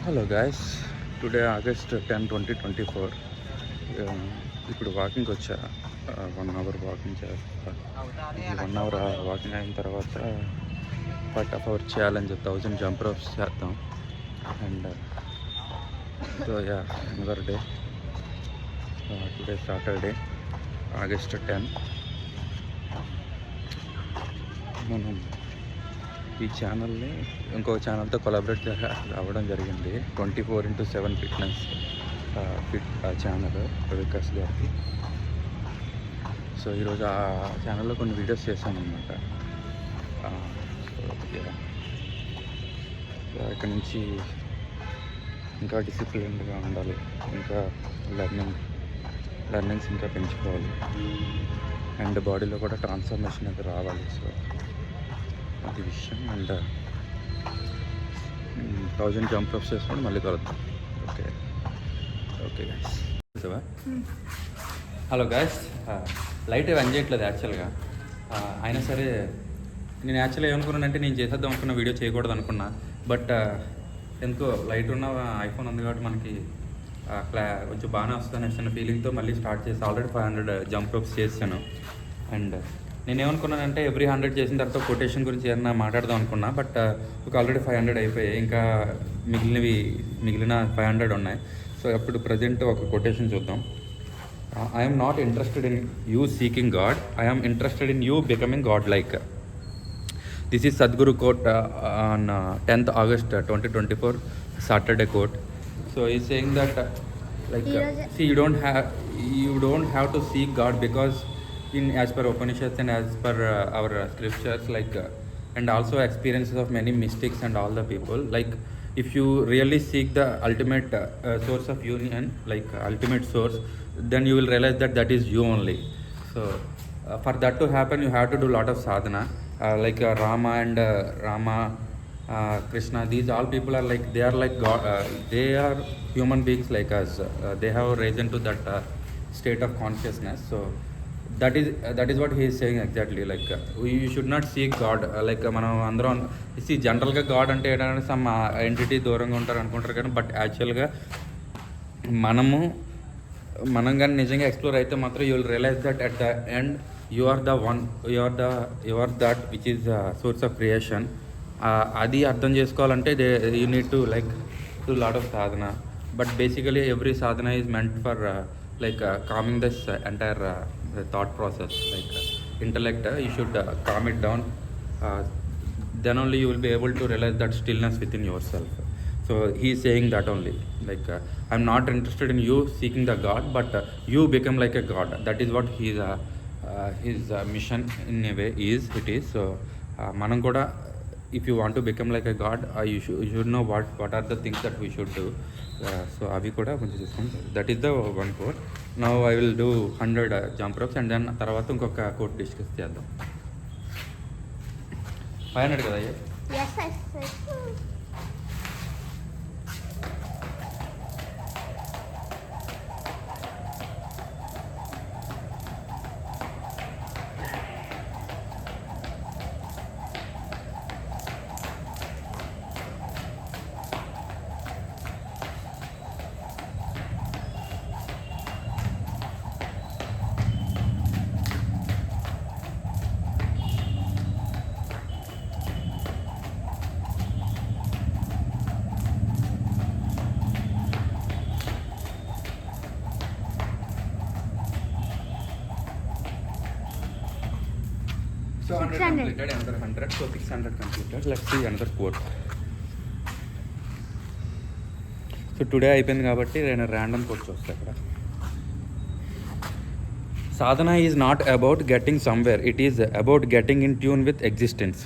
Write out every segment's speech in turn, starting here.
Hello guys, today August 10, 2024. ఇప్పుడు వాకింగ్కి వచ్చా. 1 అవర్ వాకింగ్ చేస్తా. 1 అవర్ వాకింగ్ అయిన తర్వాత part of our challenge 1000 jump ropes చేద్దాం. And so yeah, another day. Today Saturday August 10. మనం ఈ ఛానల్ని ఇంకో ఛానల్తో కొలాబరేట్ అవ్వడం జరిగింది. 24x7 ఫిట్నెస్ ఛానల్ వికాస్ గారికి. సో ఈరోజు ఆ ఛానల్లో కొన్ని వీడియోస్ చేశాను అనమాట. సో ఇక్కడ నుంచి ఇంకా డిసిప్లిన్డ్గా ఉండాలి, ఇంకా లెర్నింగ్స్ ఇంకా పెంచుకోవాలి, అండ్ బాడీలో కూడా ట్రాన్స్ఫర్మేషన్ అది రావాలి. సో అది విషయం. అండ్ 1000 జంప్ రోప్స్ చేసుకొని మళ్ళీ కలుద్దాం. Okay okay guys. Hello guys, light పని చేయట్లేదు యాక్చువల్గా. అయినా సరే నేను యాక్చువల్గా ఏమనుకున్నానంటే నేను చేసేద్దాం అనుకున్న వీడియో చేయకూడదు అనుకున్నా. బట్ ఎందుకో లైట్ ఉన్న ఐఫోన్ ఉంది కాబట్టి మనకి కొంచెం బాగానే వస్తుంది అనే ఫీలింగ్తో మళ్ళీ స్టార్ట్ చేసి ఆల్రెడీ 500 జంప్ రోప్స్ చేశాను. అండ్ నేను ఏమనుకున్నానంటే ఎవ్రీ 100 చేసిన తర్వాత కొటేషన్ గురించి ఏమన్నా మాట్లాడదాం అనుకున్నా. బట్ ఒక ఆల్రెడీ 500 అయిపోయాయి, ఇంకా మిగిలిన 500 ఉన్నాయి. సో అప్పుడు ప్రజెంట్ ఒక కొటేషన్ చూద్దాం. I'm not interested in you seeking God, I'm interested in you becoming God like. This is Sadhguru quote on 10th August 2024 Saturday quote. So he's saying that like see, you don't have to seek God, because as per Upanishads and as per our scriptures, like and also experiences of many mystics and all the people, like if you really seek the ultimate source of union, like ultimate source, then you will realize that is you only. So for that to happen, you have to do a lot of sadhana, like Rama and Krishna. These all people are like, they are like God. They are human beings like us. They have risen to that state of consciousness. So that is what he is saying exactly. Like you should not seek God. Like మనం అందరం జనరల్గా God అంటే ఏంటంటే some entity దూరంగా ఉంటారు అనుకుంటారు కానీ, but యాక్చువల్గా మనం కానీ నిజంగా ఎక్స్ప్లోర్ అయితే మాత్రం you will realize that at the end you are the one, you are that which is the source of creation. అది అర్థం చేసుకోవాలంటే you need to like to lot of sadhana. But basically every sadhana is meant for like calming this entire thought process, like intellect. You should calm it down, then only you will be able to realize that stillness within yourself. So he is saying that only, like I'm not interested in you seeking the God, but you become like a God. That is what his mission in a way is. So manam kuda, if you want to become like a God, you should know what are the things that we should do. So avi kuda konచెం చూసుకోండి. That is the one quote. Now I will do 100 jump ropes and then తర్వాత ఇంకొక coat discuss చేద్దాం. 500 కదా అయ్యా? Yes, yes. So 100 completed, another 100, so 600 completed. Let's see another quote. So today అయిపోయింది కాబట్టి నేను random quotes వస్తాయి అక్కడ. Sadhana is not about getting somewhere, it is about getting in tune with existence.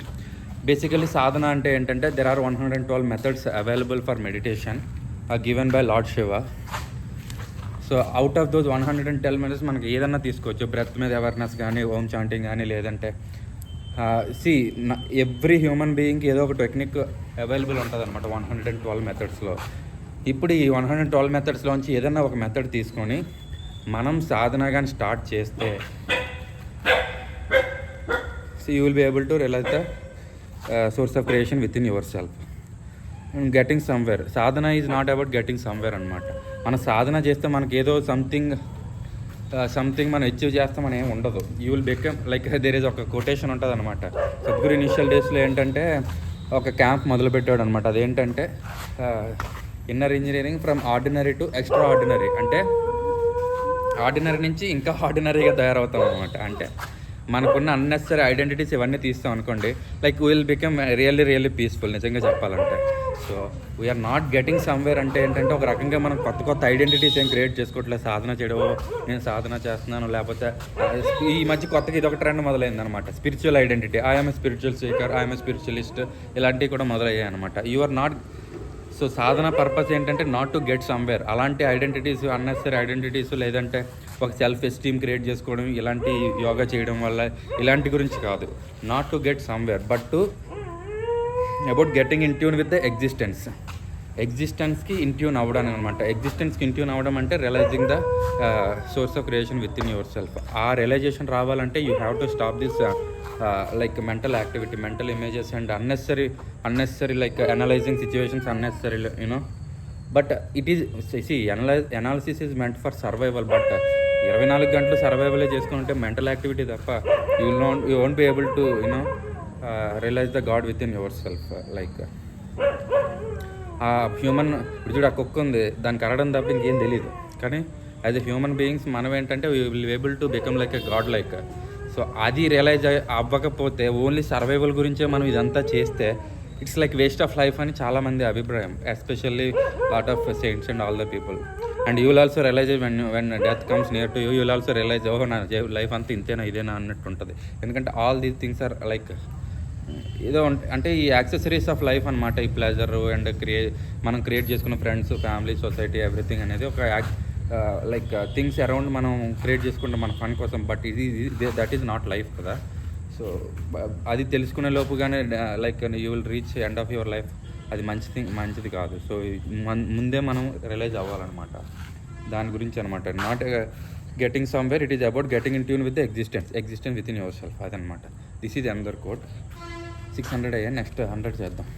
Basically sadhana అంటే ఏంటంటే there are 112 methods available for meditation given by Lord Shiva. So out of those 112 methods మనకి ఏదన్నా తీసుకోవచ్చు. బ్రెత్ మీద awareness కానీ, ఓం chanting కానీ, లేదంటే every human బీయింగ్కి ఏదో ఒక టెక్నిక్ అవైలబుల్ ఉంటుంది అనమాట 112 మెథడ్స్లో. ఇప్పుడు ఈ 112 మెథడ్స్లోంచి ఏదన్నా ఒక మెథడ్ తీసుకొని మనం సాధన కానీ స్టార్ట్ చేస్తే you will be able to realize the source of creation within yourself. Getting somewhere. Sadhana is not about getting somewhere అనమాట. మన సాధన చేస్తే మనకి ఏదో సంథింగ్ మనం అచీవ్ చేస్తామని ఏమి ఉండదు. You will become like there is ఒక కొటేషన్ ఉంటుంది అనమాట. సద్గురు ఇనిషియల్ డేస్లో ఏంటంటే ఒక క్యాంప్ మొదలుపెట్టాడు అనమాట. అదేంటంటే inner engineering from ordinary to extra ordinary. అంటే ఆర్డినరీ నుంచి ఇంకా ఆర్డినరీగా తయారవుతాం అనమాట. అంటే మనకున్న అన్నెసరీ ఐడెంటిటీస్ ఇవన్నీ తీస్తాం అనుకోండి, like will become really peaceful నిజంగా చెప్పాలంటే. So we are not getting somewhere అంటే ఏంటంటే ఒక రకంగా మనం కొత్త ఐడెంటిటీస్ ఏం క్రియేట్ చేసుకోవట్లేదు. సాధన చేయడం, నేను సాధన చేస్తున్నాను, లేకపోతే ఈ మధ్య కొత్తగా ఇది ఒక ట్రెండ్ మొదలైంది అనమాట, spiritual identity. I'm a spiritual seeker, I'm a spiritualist, ఇలాంటివి కూడా మొదలయ్యాయి అనమాట. You are not. So sadhana purpose ఏంటంటే నాట్ టు గెట్ సమ్వేర్. అలాంటి ఐడెంటిటీస్, అన్నెసరీ ఐడెంటిటీస్, లేదంటే ఒక సెల్ఫ్ ఎస్టీమ్ క్రియేట్ చేసుకోవడం, ఇలాంటి యోగా చేయడం వల్ల ఇలాంటి గురించి కాదు. Not to get somewhere but to about getting in tune with the ఎగ్జిస్టెన్స్కి ఇన్ ట్యూన్ అవ్వడం అనమాట. ఎగ్జిస్టెన్స్కి ఇన్ ట్యూన్ అవ్వడం అంటే realising the source of creation within yourself. ఆ రియలైజేషన్ రావాలంటే you have to stop this like mental activity, mental images and unnecessary like analysing situations unnecessary you know. But it is analysis is meant for survival. బట్ 24 గంటలు సర్వైవలే చేసుకుంటే mental activity తప్ప you won't be able to you know realize the God within yourself. Like ఆ human ఇప్పుడు చూడు, ఆ కుక్క ఉంది, దానికి అరగడం తప్ప ఇంకేం తెలియదు. కానీ యాజ్ ఎ హ్యూమన్ బీయింగ్స్ మనం ఏంటంటే we will able to become like a God like. So అది రియలైజ్ అవ్వకపోతే ఓన్లీ సర్వైవల్ గురించే మనం ఇదంతా చేస్తే it's like waste of life అని చాలామంది అభిప్రాయం, especially lot of saints and all the people. And you will also realize when death comes near to you will also realize ఓహో నా లైఫ్ అంతా ఇంతేనా ఇదేనా అన్నట్టు ఉంటుంది. ఎందుకంటే all these things are like ఏదో అంటే ఈ యాక్సెసరీస్ ఆఫ్ లైఫ్ అనమాట. ఈ ప్లెజర్ అండ్ మనం క్రియేట్ చేసుకున్న ఫ్రెండ్స్, ఫ్యామిలీ, సొసైటీ, ఎవ్రీథింగ్ అనేది ఒక లైక్ థింగ్స్ అరౌండ్ మనం క్రియేట్ చేసుకుంటాం మన ఫన్ కోసం. But that is not life కదా. సో అది తెలుసుకునే లోపుగానే like you will reach end of your life. అది మంచిది కాదు. సో ముందే మనం రియలైజ్ అవ్వాలన్నమాట దాని గురించి అనమాట. Not getting somewhere, it is about getting in tune with existence within yourself. అదనమాట. This is another quote. 600 అయ్యా, నెక్స్ట్ 100 చేద్దాం.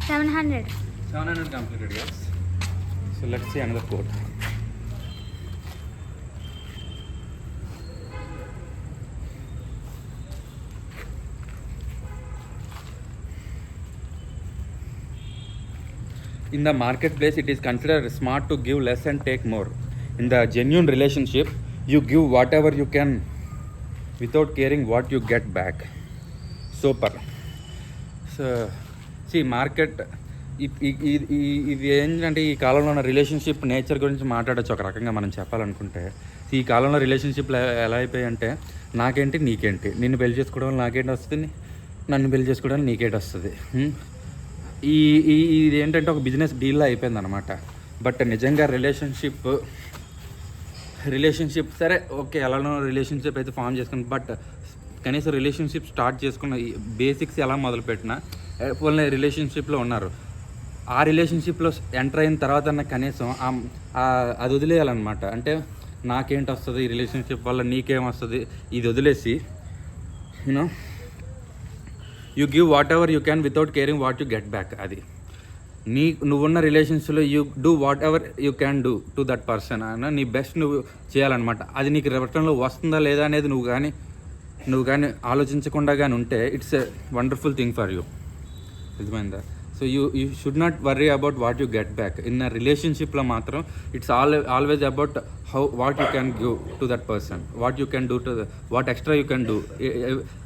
$700 completed, yes. So let's see another quote. In the marketplace, it is considered smart to give less and take more. In the genuine relationship, you give whatever you can without caring what you get back. Super. So see, market ఇది ఏంటంటే ఈ కాలంలో ఉన్న relationship nature గురించి మాట్లాడచ్చు ఒక రకంగా మనం చెప్పాలనుకుంటే. ఈ కాలంలో రిలేషన్షిప్లు ఎలా అయిపోయాయి అంటే నాకేంటి నీకేంటి, నిన్ను పెళ్లి చేసుకోవడం వల్ల నాకేంటి వస్తుంది, నన్ను పెళ్లి చేసుకోవడం నీకేంటి వస్తుంది. ఇది ఏంటంటే ఒక బిజినెస్ డీల్లో అయిపోయింది అనమాట. బట్ నిజంగా రిలేషన్షిప్ సరే ఓకే ఎలానో రిలేషన్షిప్ అయితే ఫామ్ చేసుకుని, బట్ కనీసం రిలేషన్షిప్ స్టార్ట్ చేసుకున్న బేసిక్స్ ఎలా మొదలుపెట్టినా పోనీ రిలేషన్షిప్లో ఉన్నారు, ఆ రిలేషన్షిప్లో ఎంటర్ అయిన తర్వాత కనీసం అది వదిలేయాలన్నమాట. అంటే నాకేంటి వస్తుంది ఈ రిలేషన్షిప్ వల్ల, నీకేం వస్తుంది, ఇది వదిలేసి you know you give whatever you can without caring what you get back. అది నువ్వున్న రిలేషన్స్లో you do whatever you can do to that person. నీ బెస్ట్ నువ్వు చేయాలన్నమాట. అది నీకు రిటర్న్లో వస్తుందా లేదా అనేది నువ్వు కానీ ఆలోచించకుండా కానీ ఉంటే it's a wonderful thing for you. అర్థమైందా? So you should not worry about what you get back. In a రిలేషన్షిప్లో మాత్రం it's always about what you can give to that person, what you can do to what extra you can do.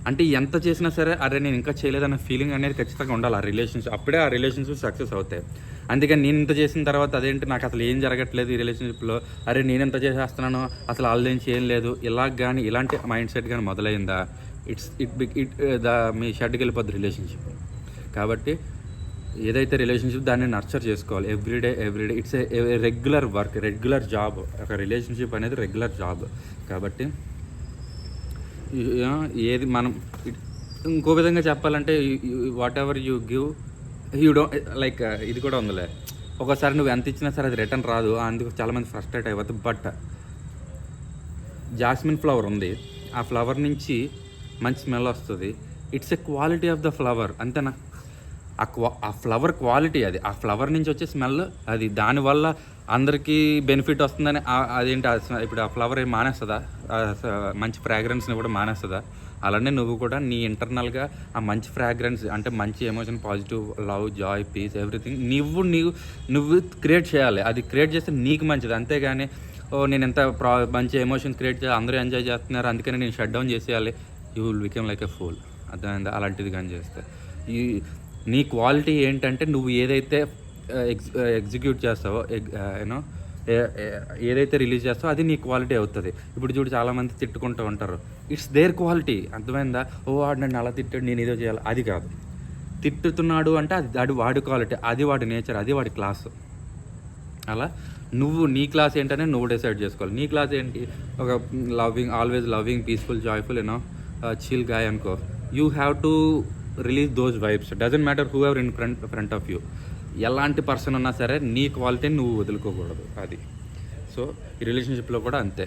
అంటే ఎంత చేసినా సరే అరే నేను ఇంకా చేయలేదన్న feeling అనేది ఖచ్చితంగా ఉండాలి ఆ రిలేషన్షిప్. అప్పుడే ఆ రిలేషన్షిప్ సక్సెస్ అవుతాయి. అందుకని నేను ఇంత చేసిన తర్వాత అదేంటి నాకు అసలు ఏం జరగట్లేదు ఈ రిలేషన్షిప్లో, అరే నేను ఎంత చేసేస్తున్నానో అసలు వాళ్ళేం చేయలేదు, ఇలా కానీ ఇలాంటి మైండ్ సెట్ కానీ మొదలైందా మీ షెడ్కి వెళ్ళిపోద్ది రిలేషన్షిప్. కాబట్టి ఏదైతే రిలేషన్షిప్ దాన్ని నర్చర్ చేసుకోవాలి everyday. It's a regular work, regular job. ఒక రిలేషన్షిప్ అనేది రెగ్యులర్ జాబ్. కాబట్టి ఏది మనం ఇంకో విధంగా చెప్పాలంటే what ever you give you don't like ఇది కూడా ఉందిలే, ఒకసారి నువ్వు ఎంత ఇచ్చినా సరే అది రిటర్న్ రాదు, అందుకు చాలామంది ఫ్రస్ట్రేట్ అయిపోతుంది. బట్ జాస్మిన్ ఫ్లవర్ ఉంది, ఆ ఫ్లవర్ నుంచి మంచి స్మెల్ వస్తుంది. It's a quality of the flower, అంతేనా? ఆ ఫ్లవర్ క్వాలిటీ అది, ఆ ఫ్లవర్ నుంచి వచ్చే స్మెల్ అది, దానివల్ల అందరికీ బెనిఫిట్ వస్తుందని అదేంటి ఇప్పుడు ఆ ఫ్లవర్ ఏం మానేస్తుందా? మంచి ఫ్రాగ్రెన్స్ని కూడా మానేస్తుందా? అలానే నువ్వు కూడా నీ ఇంటర్నల్గా ఆ మంచి ఫ్రాగ్రెన్స్ అంటే మంచి emotion, positive, love, joy, peace, everything నువ్వు క్రియేట్ చేయాలి. అది క్రియేట్ చేస్తే నీకు మంచిది. అంతేగాని నేను ఎంత మంచి ఎమోషన్ క్రియేట్ చేయాలి, అందరూ ఎంజాయ్ చేస్తున్నారు అందుకని నేను షట్ డౌన్ చేసేయాలి, you will become like a fool. అర్థమైందా? అలాంటిది కానీ చేస్తే నీ క్వాలిటీ ఏంటంటే నువ్వు ఏదైతే ఎగ్జిక్యూట్ చేస్తావో యూనో ఏదైతే రిలీజ్ చేస్తావో అది నీ క్వాలిటీ అవుతుంది. ఇప్పుడు చూడు చాలామంది తిట్టుకుంటూ ఉంటారు, ఇట్స్ దేర్ క్వాలిటీ. అర్థమైందా? వాడు నన్ను అలా తిట్టాడు నేను ఏదో చేయాలి, అది కాదు. తిట్టుతున్నాడు అంటే అది వాడి క్వాలిటీ, అది వాడి నేచర్, అది వాడి క్లాస్. అలా నువ్వు నీ క్లాస్ ఏంటనే నువ్వు డిసైడ్ చేసుకోవాలి. నీ క్లాస్ ఏంటి? ఒక always loving, peaceful, joyful, chill guy అనుకో. You have to release those vibes. Doesn't matter whoever in front of you. ఎలాంటి పర్సన్ ఉన్నా సరే నీ క్వాలిటీని నువ్వు వదులుకోకూడదు. అది. సో ఈ రిలేషన్షిప్లో కూడా అంతే.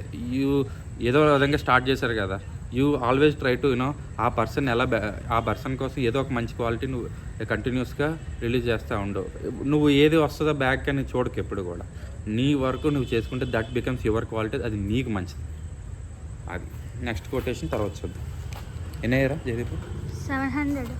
ఏదో విధంగా స్టార్ట్ చేశారు కదా, యూ ఆల్వేస్ ట్రై టు ఆ పర్సన్ ఆ పర్సన్ కోసం ఏదో ఒక మంచి క్వాలిటీ నువ్వు కంటిన్యూస్గా రిలీజ్ చేస్తూ ఉండవు. నువ్వు ఏది వస్తుందో బ్యాక్ అని చూడకు ఎప్పుడు కూడా. నీ వర్క్ నువ్వు చేసుకుంటే దట్ బికమ్స్ యువర్ క్వాలిటీ, అది నీకు మంచిది. అది నెక్స్ట్ కొటేషన్ తర్వాత చూద్దాం. ఎన్నయ్యారా జయదీప్? 700.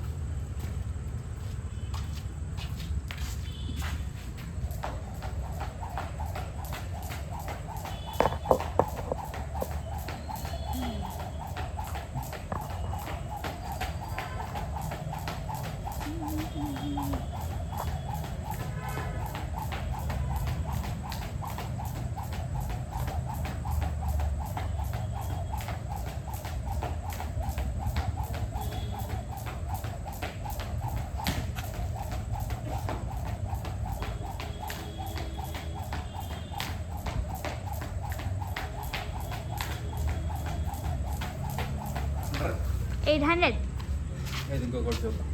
ఇంకొకటి చూద్దాం.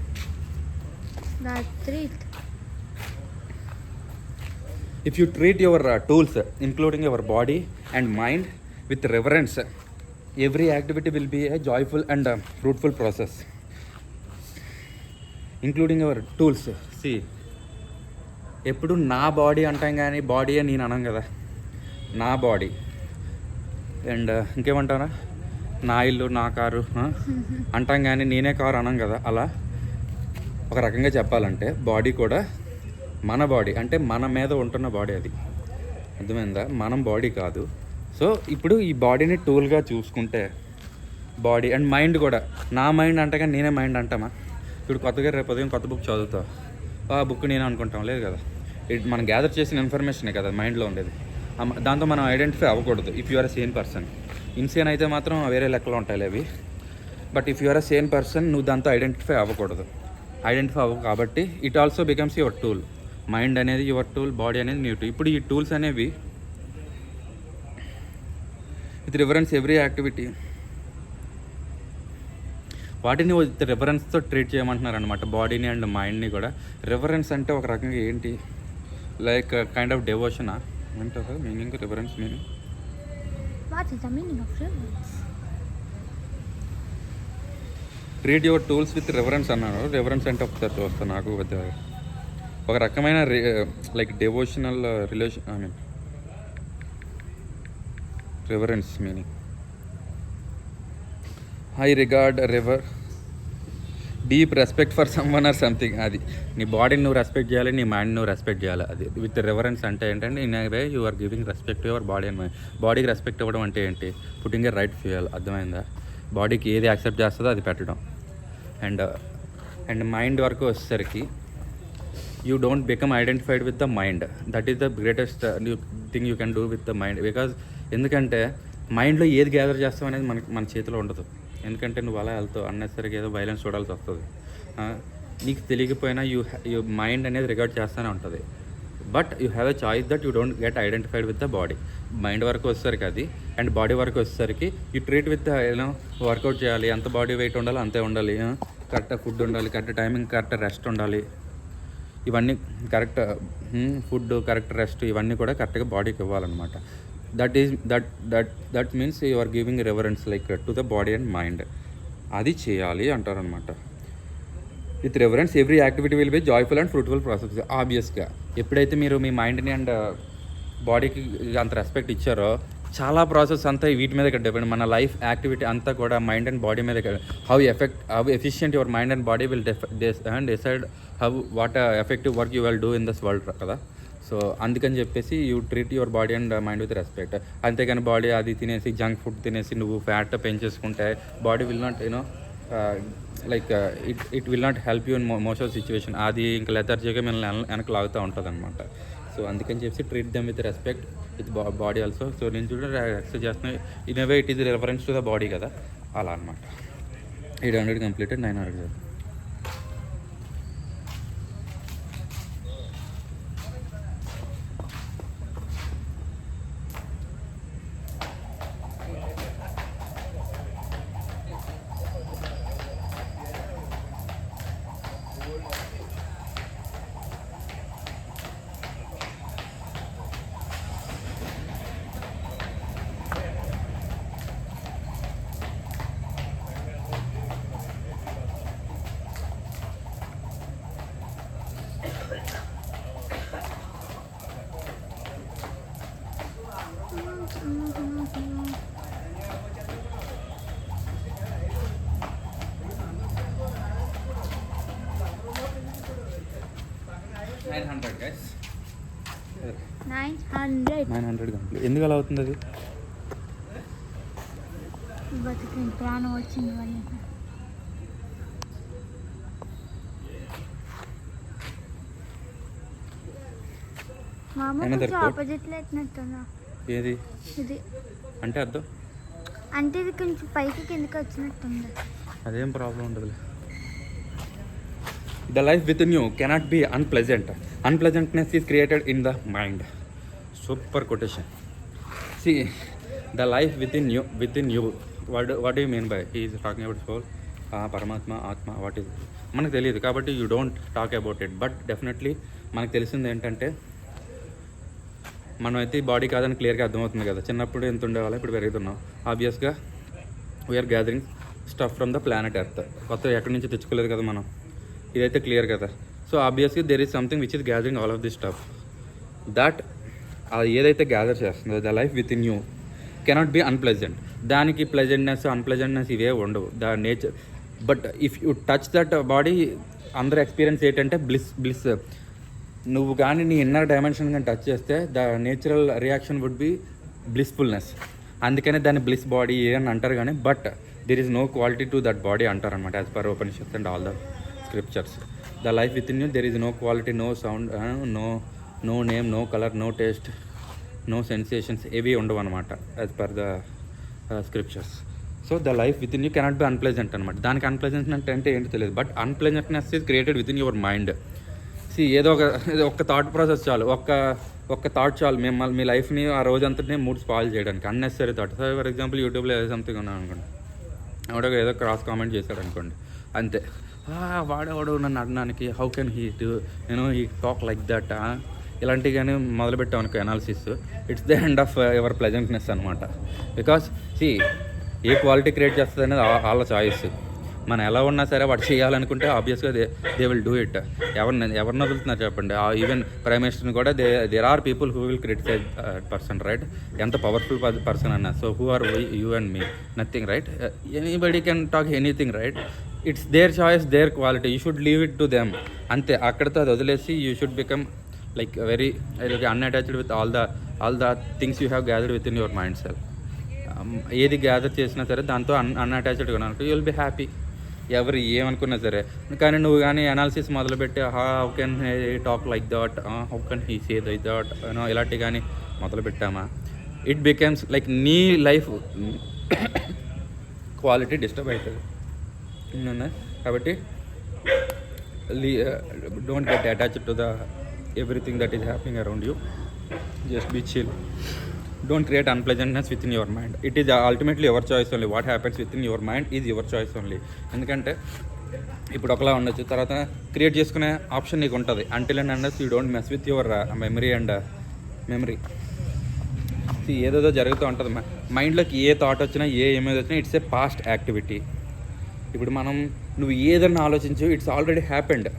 If you treat your tools, including your body and mind, with reverence, every activity will be a joyful and fruitful process. Including your tools. See, ఎప్పుడు నా బాడీ అంటాం కానీ బాడీయే నేను అనం కదా. నా బాడీ అండ్ ఇంకేమంటారా, నా ఇల్లు, నా కారు అంటాం కానీ నేనే కారు అనం కదా. అలా ఒక రకంగా చెప్పాలంటే బాడీ కూడా మన బాడీ, అంటే మన మీద ఉంటున్న బాడీ అది. అర్థమైందా? మనం బాడీ కాదు. సో ఇప్పుడు ఈ బాడీని టూల్గా చూసుకుంటే బాడీ అండ్ మైండ్ కూడా, నా మైండ్ అంటే కానీ నేనే మైండ్ అంటామా? ఇప్పుడు కొత్తగా రేపు ఉదయం కొత్త బుక్ చదువుతావు, ఆ బుక్ నేను అనుకుంటాం లేదు కదా. మనం గ్యాదర్ చేసిన ఇన్ఫర్మేషనే కదా మైండ్లో ఉండేది. దాంతో మనం ఐడెంటిఫై అవ్వకూడదు. If you are a sane person. Insane అయితే మాత్రం వేరే లెక్కలు ఉంటాయి అవి. But if you are a sane person, నువ్వు దాంతో ఐడెంటిఫై అవ్వకూడదు. ఐడెంటిఫై అవ్వవు కాబట్టి it also becomes your tool. Mind అనేది యువర్ టూల్, బాడీ అనేది న్యూ టూల్. ఇప్పుడు ఈ టూల్స్ అనేవి విత్ రిఫరెన్స్ ఎవ్రీ యాక్టివిటీ, వాటిని విత్ రిఫరెన్స్తో ట్రీట్ చేయమంటున్నారు అనమాట, బాడీని అండ్ మైండ్ని కూడా. రిఫరెన్స్ అంటే ఒక రకంగా ఏంటి, లైక్ కైండ్ ఆఫ్ డెవోషనా అంటారు meaning, reference meaning. What is the meaning of reverence? Treat your tools with reference అన్నారు. రిఫరెన్స్ అంటే ఒకసారి చూస్తాను, నాకు ఒక రకమైన like devotional relation, I mean reference meaning. I regard river deep respect for someone or something. అది నీ బాడీని నువ్వు రెస్పెక్ట్ చేయాలి, నీ మైండ్ నువ్వు రెస్పెక్ట్ చేయాలి. అది విత్ రెఫరెన్స్ అంటే ఏంటంటే in way you are giving respect your body and mind. బాడీకి రెస్పెక్ట్ ఇవ్వడం అంటే ఏంటి? Putting a right fuel. అర్థమైందా? బాడీకి ఏది యాక్సెప్ట్ చేస్తుందో అది పెట్టడం. అండ్ మైండ్ వరకు వచ్చేసరికి you don't become identified with the mind. That is the greatest thing you can do with the mind. Because ఎందుకంటే మైండ్లో ఏది గ్యాదర్ చేస్తాం అనేది మన చేతిలో ఉండదు. ఎందుకంటే నువ్వు అలా వెళ్తావు, అన్నెసరిగా ఏదో వైలెన్స్ చూడాల్సి వస్తుంది. నీకు తెలియకపోయినా యూ మైండ్ అనేది రికార్డ్ చేస్తూనే ఉంటుంది. But you have a choice that you don't get identified with the body. Mind వరకు వచ్చేసరికి అది, అండ్ బాడీ వరకు వచ్చేసరికి యూ ట్రీట్ విత్ వర్కౌట్ చేయాలి, ఎంత బాడీ వెయిట్ ఉండాలో అంతే ఉండాలి, కరెక్ట్ ఫుడ్ ఉండాలి, కరెక్ట్ టైమింగ్, కరెక్ట్ రెస్ట్ ఉండాలి. ఇవన్నీ కరెక్ట్ ఫుడ్, కరెక్ట్ రెస్ట్, ఇవన్నీ కూడా కరెక్ట్గా బాడీకి ఇవ్వాలన్నమాట. That means you are giving reference like to the body and mind. అది చేయాలి అంటారనమాట. With reference every activity will be joyful and fruitful process. ఆబ్వియస్గా ఎప్పుడైతే మీరు మీ మైండ్ని అండ్ బాడీకి అంత రెస్పెక్ట్ ఇచ్చారో చాలా ప్రాసెస్ అంతా వీటి మీద డిపెండ్. మన లైఫ్ యాక్టివిటీ అంతా కూడా మైండ్ అండ్ బాడీ మీద. How efficient your mind and body will decide what effective work you will do in this world కదా. సో అందుకని చెప్పేసి you treat your body and mind with respect. అంతేగాని body అది తినేసి junk food తినేసి నువ్వు fat పెంచేసుకుంటే body will not like it will not help you in most of situation. అది ఇంకా లెథర్జీగా మిమ్మల్ని వెనక్కి లాగుతూ ఉంటుంది అనమాట. సో అందుకని చెప్పి treat them with respect with body also. So నేను చూడండి ఎక్సర్సైజ్ చేస్తున్నాను, in way it is reference to the body కదా, అలా అనమాట. 800 కంప్లీటెడ్, 900. Guys, 900 complete. ఎందుకు అలా అవుతుంది అది? బతికిన ప్రాణం వచ్చింది వల్ల. మా అమ్మ కొంచెం ఆపోజిట్లో ఎత్తినట్టున్నా. ఏది ఇది అంటే అర్థం అంటే ఇది కొంచెం పైకి కిందకి వచ్చినట్టుంది. అదేం ప్రాబ్లం ఉండదులే. The life within you cannot be unpleasant. Unpleasantness is created in the mind. Super quotation. See, the life within you. What do you mean by? He is talking about soul, Paramatma, Atma. What is it? మనకు తెలియదు కాబట్టి you don't talk about it. But definitely మనకు తెలిసింది ఏంటంటే మనం అయితే ఈ body కాదని క్లియర్గా అర్థమవుతుంది కదా. చిన్నప్పుడు ఎంత ఉండేవాళ్ళం, ఇప్పుడు పెరుగుతున్నాం. ఆబ్వియస్గా we are gathering stuff from the planet earth. కొత్త ఎక్కడి నుంచి తెచ్చుకోలేదు కదా మనం, ఇదైతే క్లియర్ కదా. So obviously there is something which is gathering all of this stuff. That అది ఏదైతే గ్యాదర్ చేస్తుందో the life within you cannot be unpleasant. దానికి అన్ప్లెజెంట్నెస్ ఇవే ఉండవు, the nature. But if you touch that body, అందరూ experience ఏంటంటే bliss. నువ్వు కానీ నీ ఇన్నర్ డైమెన్షన్ కానీ టచ్ చేస్తే the natural reaction would be blissfulness. అందుకనే దాన్ని బ్లిస్ బాడీ అని అంటారు. కానీ but there is no quality to that body అంటారు అనమాట, as per Upanishads and all the scriptures. The life within you, there is no quality, no sound, no name, no color, no taste, no sensations. Evi undavu anamata as per the scriptures. So the life within you cannot be unpleasant anamata. Daniki unpleasant ante enti teliyadu, but unpleasantness is created within your mind. See, ఏదో ఒక thought process చాలు, ఒక్క thought చాలు మీ లైఫ్ని ఆ రోజంతటినే మూడు spoil చేయడానికి. Unnecessary thought. For example యూట్యూబ్లో ఏదో సంథింగ్ ఉన్నాను అనుకోండి, ఎవడో ఏదో క్రాస్ కామెంట్ చేశాడు అనుకోండి, అంతే వాడేవాడు నన్ను అనడానికి, how can he he talk like that, ఇలాంటివి కానీ మొదలుపెట్టాం అనుకో analysis, it's the end of your pleasantness అనమాట. బికాస్ ఏ క్వాలిటీ క్రియేట్ చేస్తుంది అనేది వాళ్ళ చాయిస్. మనం ఎలా ఉన్నా సరే వాడు చేయాలనుకుంటే ఆబ్వియస్గా దే విల్ డూ ఇట్. ఎవరిని వదులుతున్నారు చెప్పండి? ఈవెన్ ప్రైమ్ మినిస్టర్ని కూడా there are people who will criticize person, right? ఎంత పవర్ఫుల్ పర్సన్ అన్నా. So who are you and me? Nothing, right? Anybody can talk anything, right? It's their choice, their quality, you should leave it to them. అంతే, అక్కడితో అది వదిలేసి you should become like very unattached with all the things you have gathered within your mind self. ఏది gather చేసినా సరే దాంతో అన్అటాచ్డ్గా ఉన్నాను, you will be happy. ఎవరు ఏమనుకున్నా సరే. కానీ నువ్వు కానీ అనాలిసిస్ మొదలుపెట్టి how can he talk like that, how can he say like that ఇలాంటి కానీ మొదలుపెట్టామా, ఇట్ బికమ్స్ లైక్ నీ లైఫ్ క్వాలిటీ డిస్టర్బ్ అవుతుంది. కాబట్టి don't get attached to the everything that is happening around you. Just be chill. Don't create unpleasantness within your mind. It is ultimately your choice only. What happens within your mind is your choice only. ఎందుకంటే ఇప్పుడు ఒకలా ఉండొచ్చు, తర్వాత create చేసుకునే option నీకు ఉంటుంది. Until and unless you don't mess with your memory. ఏదేదో జరుగుతూ ఉంటుంది మైండ్లోకి. ఏ థాట్ వచ్చినా, ఏ ఇమేజ్ వచ్చినా, ఇట్స్ ఏ పాస్ట్ యాక్టివిటీ. ఇప్పుడు నువ్వు ఏదన్నా ఆలోచించు, ఇట్స్ ఆల్రెడీ హ్యాపెండ్.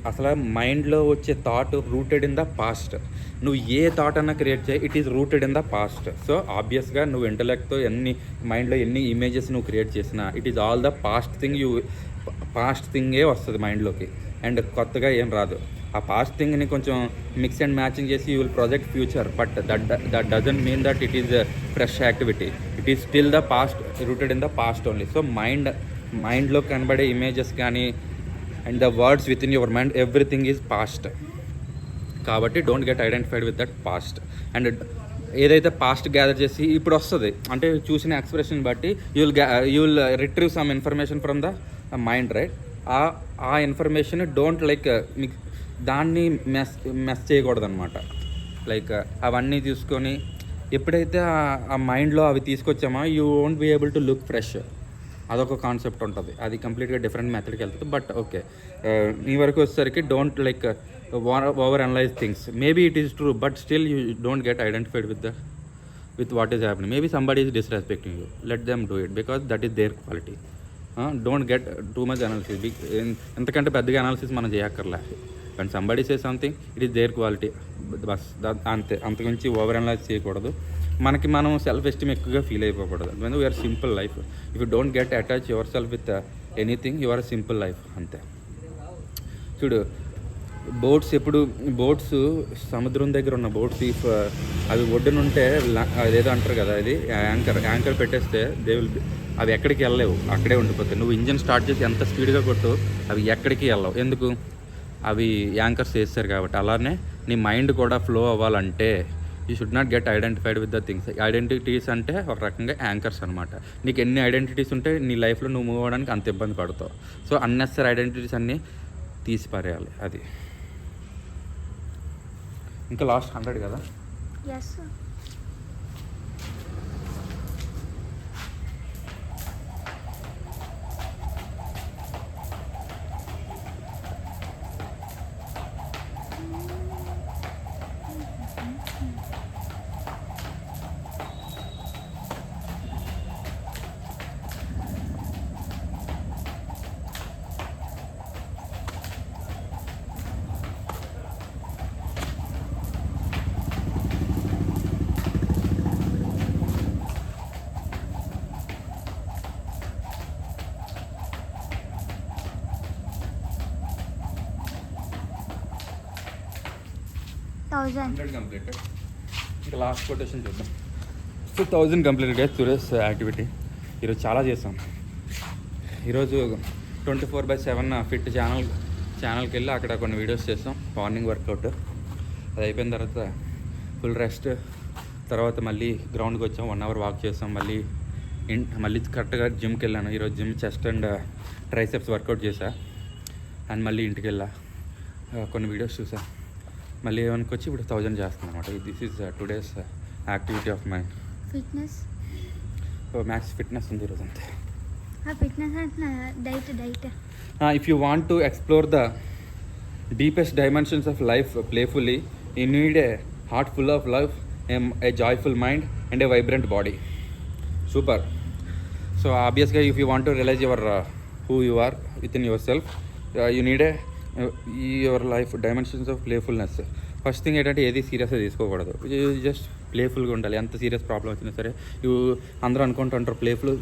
అసలు మైండ్లో వచ్చే thought rooted in the past. నువ్వు ఏ థాట్ అన్నా క్రియేట్ చేయి, it is rooted in the past. So ఆబ్వియస్గా నువ్వు ఇంటలెక్ట్తో మైండ్లో ఎన్ని ఇమేజెస్ నువ్వు క్రియేట్ చేసినా, it is all the past థింగే వస్తుంది మైండ్లోకి, అండ్ కొత్తగా ఏం రాదు. ఆ పాస్ట్ థింగ్ని కొంచెం మిక్స్ అండ్ మ్యాచింగ్ చేసి you will project future, but that doesn't mean that it is fresh activity. It is still the past, rooted in the past only. So మైండ్లో కనబడే ఇమేజెస్ కానీ and the words within your mind, everything is past. కాబట్టి don't get identified with that past. And ఏదైతే past gather చేసి ఇప్పుడు వస్తుంది అంటే చూసిన ఎక్స్ప్రెషన్ బట్టి you will retrieve some information from the mind, right? ఆ ఇన్ఫర్మేషన్ డోంట్ లైక్ దాన్ని మెస్ చేయకూడదు అనమాట. లైక్ అవన్నీ తీసుకొని ఎప్పుడైతే ఆ మైండ్లో అవి తీసుకొచ్చామో you won't be able to look fresh. అదొక కాన్సెప్ట్ ఉంటుంది, అది కంప్లీట్గా డిఫరెంట్ మెథడ్కి వెళ్తుంది. బట్ ఓకే, నీ వరకు వచ్చేసరికి don't like over analyse things. Maybe it is true, but still you don't get identified with what is happening. Maybe somebody is disrespecting you, let them do it because that is their quality. Don't get too much analysis. ఎంతకంటే పెద్దగా analysis మనం చేయక్కర్లే. And somebody say something, it is their quality, బస్ అంతే. అంతకుమించి over analyse చేయకూడదు. మనం self esteem ఎక్కువగా ఫీల్ అయిపోకూడదు. When we are simple life. If you don't get attach yourself with anything, you are simple life, అంతే. చూడు, బోట్స్ సముద్రం దగ్గర ఉన్న బోట్స్ ఇఫ్ అవి ఒడ్డునుంటే అదేదో అంటారు కదా, అది యాంకర్ పెట్టేస్తే అవి ఎక్కడికి వెళ్ళలేవు, అక్కడే ఉండిపోతాయి. నువ్వు ఇంజిన్ స్టార్ట్ చేసి ఎంత స్పీడ్గా కొట్టు, అవి ఎక్కడికి వెళ్ళవు. ఎందుకు? అవి యాంకర్స్ చేస్తారు కాబట్టి. అలానే నీ మైండ్ కూడా ఫ్లో అవ్వాలంటే you should not get identified with the things. Identities అంటే ఒక రకంగా యాంకర్స్ అనమాట. నీకు ఎన్ని ఐడెంటిటీస్ ఉంటే నీ లైఫ్లో నువ్వు మూవ్ అవ్వడానికి అంత ఇబ్బంది పడతావు. సో అన్నెసరీ ఐడెంటిటీస్ అన్నీ తీసి పారేయాలి. అది ఇంకా లాస్ట్ 100 కదా. ఎస్. కంప్లీటెడ్. ఇంకా లాస్ట్ కొటేషన్ చూద్దాం. So 1000 completed today's activity. ఈరోజు చాలా చేసాం. ఈరోజు 24/7 ఫిట్ ఛానల్కి వెళ్ళి అక్కడ కొన్ని వీడియోస్ చేస్తాం. మార్నింగ్ వర్కౌట్ అది అయిపోయిన తర్వాత ఫుల్ రెస్ట్. తర్వాత మళ్ళీ గ్రౌండ్కి వచ్చాం, 1 అవర్ వాక్ చేసాం. మళ్ళీ కరెక్ట్గా జిమ్కి వెళ్ళాను. ఈరోజు gym chest and triceps workout చేశా. అండ్ మళ్ళీ ఇంటికి వెళ్ళా, కొన్ని వీడియోస్ చూసా. మళ్ళీ ఏమనుకొచ్చి ఇప్పుడు 1000 చేస్తున్నాను అనమాట. This is today's activity of my fitness. Max fitness ఉంది ఈరోజు, అంతే. ఫిట్నెస్ అంటే diet. If you want to explore the deepest dimensions of life playfully, you need a heart full of love, a joyful mind and a vibrant body. Super. So ఆబ్వియస్గా if you want to realise your who you are within yourself, you need a your life dimensions of playfulness. First thing ఏంటంటే ఏది సీరియస్గా తీసుకోకూడదు. Just ప్లేఫుల్గా ఉండాలి. ఎంత serious problem వచ్చినా సరే అందరూ అనుకుంటుంటారు ప్లేఫుల్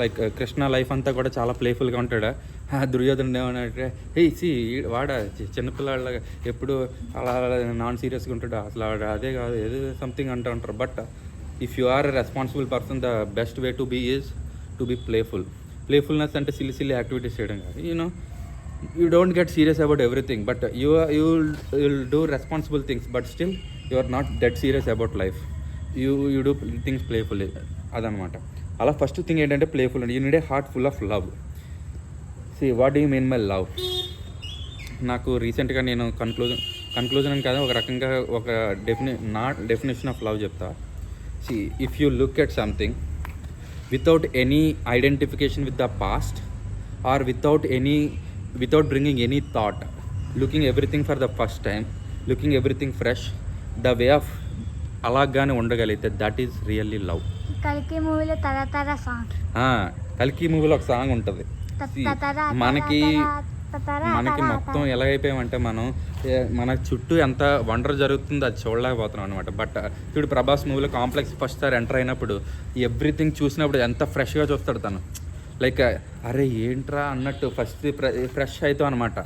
లైక్ కృష్ణ లైఫ్ అంతా కూడా చాలా ప్లేఫుల్గా ఉంటాడా, దుర్యోధనుడు ఏమనంటే వాడ చిన్నపిల్లాళ్ళ ఎప్పుడు అలా నాన్ సీరియస్గా ఉంటాడు, అసలు అదే కాదు ఏదో సంథింగ్ అంటూ ఉంటారు. But if you are a responsible person, the best way to be is to be playfulness అంటే సిల్లీ యాక్టివిటీస్ చేయడం కాదు. You don't get serious about everything, but you'll do responsible things, but still you are not that serious about life. You do things playfully. అదనమాట. అలా first thing ఏంటంటే playful అండి. You need a heart full of love. See what do you mean by love? నాకు రీసెంట్గా నేను conclusion అని కాదు, ఒక రకంగా ఒక డెఫినేషన్ ఆఫ్ లవ్ చెప్తా. See if you look at something without any identification with the past or without bringing any thought, looking everything for the first time, looking everything fresh, the way of అలాగానే ఉండగలిగితే that is really love. కల్కి మూవీలో తరతర song, కల్కి మూవీలో ఒక song ఉంటుంది. మనకి మొత్తం ఎలాగైపోయామంటే మన చుట్టూ ఎంత వండర్ జరుగుతుందో అది చూడలేకపోతున్నాం అనమాట. బట్ ఇప్పుడు ప్రభాస్ మూవీలో కాంప్లెక్స్ ఫస్ట్ సార్ ఎంటర్ అయినప్పుడు ఎవ్రీథింగ్ చూసినప్పుడు ఎంత ఫ్రెష్గా చూస్తాడు తను. లైక్ అరే ఏంట్రా అన్నట్టు ఫస్ట్ ఫ్రెష్ అవుతాం అనమాట.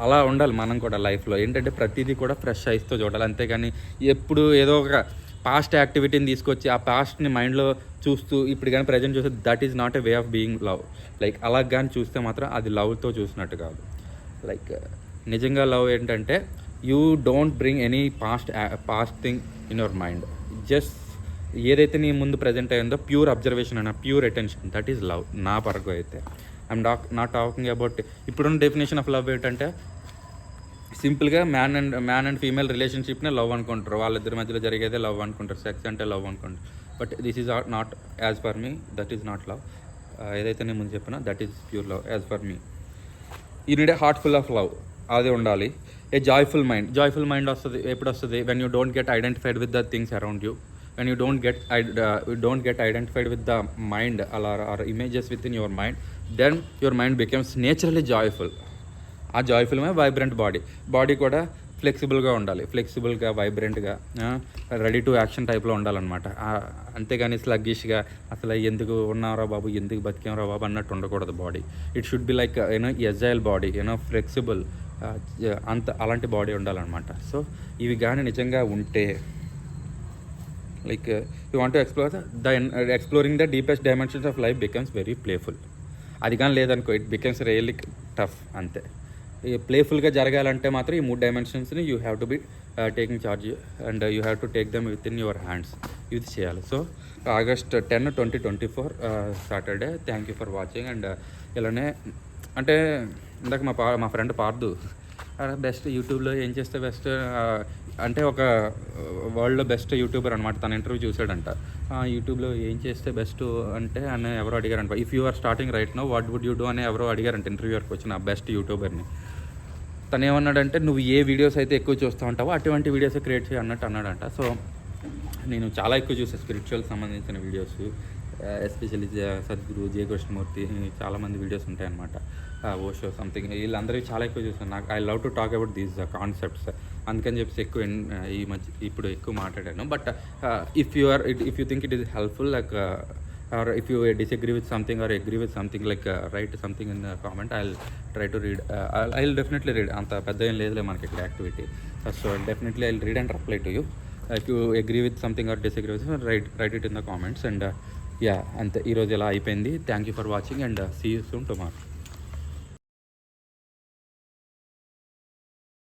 అలా ఉండాలి మనం కూడా లైఫ్లో. ఏంటంటే ప్రతిదీ కూడా ఫ్రెష్ అయిస్తూ చూడాలి, అంతేగాని ఎప్పుడు ఏదో ఒక పాస్ట్ యాక్టివిటీని తీసుకొచ్చి ఆ పాస్ట్ని మైండ్లో చూస్తూ ఇప్పుడు కానీ ప్రజెంట్ చూస్తే that is not a way of being love. Like అలా కానీ చూస్తే మాత్రం అది లవ్తో చూసినట్టు కాదు. లైక్ నిజంగా లవ్ ఏంటంటే you don't bring any past thing in your mind. Just ఏదైతే నీ ముందు ప్రజెంట్ అయ్యిందో ప్యూర్ అబ్జర్వేషన్ అయినా pure attention, that is love నా పరకు అయితే. ఐఎమ్ నాట్ టాకింగ్ అబౌట్ ఇప్పుడున్న డెఫినేషన్ ఆఫ్ లవ్ ఏంటంటే సింపుల్గా మ్యాన్ అండ్ ఫీమేల్ రిలేషన్షిప్నే లవ్ అనుకుంటారు, వాళ్ళిద్దరి మధ్యలో జరిగేదే లవ్ అనుకుంటారు, సెక్స్ అంటే లవ్ అనుకుంటారు. But this is not as for me, that is not love. ఏదైతే నేను ముందు చెప్పినా that is pure love as for me. You need a heart full of love, అది ఉండాలి. ఏ జాయ్ఫుల్ మైండ్ వస్తుంది ఎప్పుడు వస్తుంది? When you don't get identified with the things around you. When you don't get identified with the mind or images within your mind, then your mind becomes naturally joyful. ఆ joyful vibrant body కూడా ఫ్లెక్సిబుల్గా ఉండాలి, ఫ్లెక్సిబుల్గా వైబ్రెంట్గా ready to action టైప్లో ఉండాలన్నమాట. అంతేగాని స్లగ్గిష్గా అసలు ఎందుకు ఉన్నారా బాబు, ఎందుకు బతికేమరా బాబు అన్నట్టు ఉండకూడదు body. It should be like agile body, flexible, అలాంటి బాడీ ఉండాలన్నమాట. సో ఇవి కానీ నిజంగా ఉంటే like you want to exploring the deepest dimensions of life becomes very playful. అది కానీ లేదనుకో ఇట్ బికమ్స్ రియల్లీ టఫ్. అంతే. ప్లేఫుల్గా జరగాలంటే మాత్రం ఈ 3 డైమెన్షన్స్ని you have to be taking charge and you have to take them within your hands. ఇది చేయాలి. So August 10, 2024 Saturday. Thank you for watching. And ఇలానే అంటే ఇందాక మా ఫ్రెండ్ పార్దు బెస్ట్ యూట్యూబ్లో ఏం చేస్తే బెస్ట్ అంటే ఒక వరల్డ్లో బెస్ట్ యూట్యూబర్ అనమాట. తన ఇంటర్వ్యూ చూసాడంట. యూట్యూబ్లో ఏం చేస్తే బెస్ట్ అంటే అని ఎవరో అడిగారంట. If you are starting right now what would you do అని ఎవరో అడిగారంట ఇంటర్వ్యూవర్కి వచ్చిన బెస్ట్ యూట్యూబర్ని. తను ఏమన్నాడంటే నువ్వు ఏ వీడియోస్ అయితే ఎక్కువ చూస్తూ ఉంటావో అటువంటి వీడియోస్ క్రియేట్ చేయి అన్నట్టు అన్నాడంట. సో నేను చాలా ఎక్కువ చూసాను స్పిరిచువల్ సంబంధించిన వీడియోస్, ఎస్పెషల్లీ సద్గురు, జయ కృష్ణమూర్తి, చాలామంది వీడియోస్ ఉంటాయన్నమాట. ఓషో సంథింగ్, వీళ్ళందరికీ చాలా ఎక్కువ చూస్తాను. నాకు I love to talk about these concepts. అందుకని చెప్పేసి ఎక్కువ ఇప్పుడు ఎక్కువ మాట్లాడాను. But if you think it is helpful, like or if you disagree with something or agree with something, like write something in the comment. I'll try to read. I'll definitely read. Anta pedda em ledule manaki ikkada activity. So definitely I'll read and reply to you. If you agree with something or disagree with something, write it in the comments. And yeah, ante ee roju ela ayipindi. Thank you for watching and see you soon tomorrow.